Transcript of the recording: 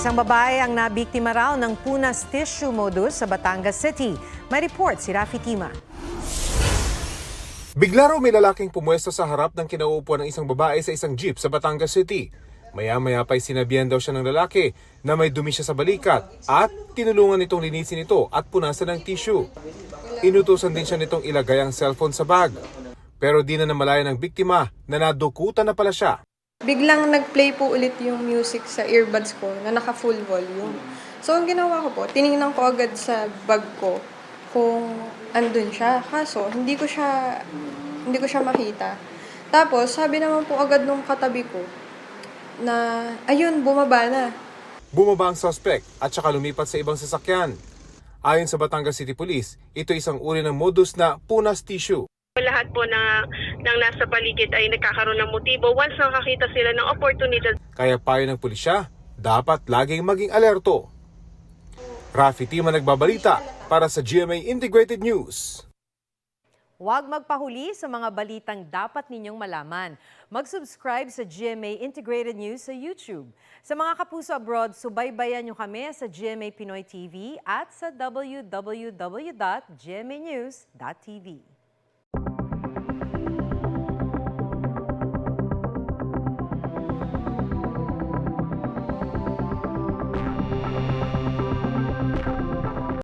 Isang babae ang nabiktima raw ng punas tissue modus sa Batangas City. May report si Rafi Tima. Bigla raw may lalaking pumwesto sa harap ng kinauupuan ng isang babae sa isang jeep sa Batangas City. Maya-maya pa'y sinabihan daw siya ng lalaki na may dumi siya sa balikat at tinulungan nitong linisin ito at punasan ng tissue. Inutusan din siya nitong ilagay ang cellphone sa bag. Pero di na namalaya ng biktima na nadukutan na pala siya. Biglang nag-play po ulit yung music sa earbuds ko na naka-full volume. So, ang ginawa ko po, tinignan ko agad sa bag ko kung andun siya. Kaso, hindi ko siya makita. Tapos, sabi naman po agad nung katabi ko na, ayun, bumaba na. Bumaba ang suspect at saka lumipat sa ibang sasakyan. Ayon sa Batangas City Police, ito isang uri ng modus na punas tissue. Lahat po ng nasa paligid ay nagkakaroon ng motibo once nakakita sila ng oportunidad. Kaya payo ng pulisya, dapat laging maging alerto. Rafi Tima nagbabalita para sa GMA Integrated News. Huwag magpahuli sa mga balitang dapat ninyong malaman. Mag-subscribe sa GMA Integrated News sa YouTube. Sa mga kapuso abroad, subaybayan nyo kami sa GMA Pinoy TV at sa www.gmanews.tv.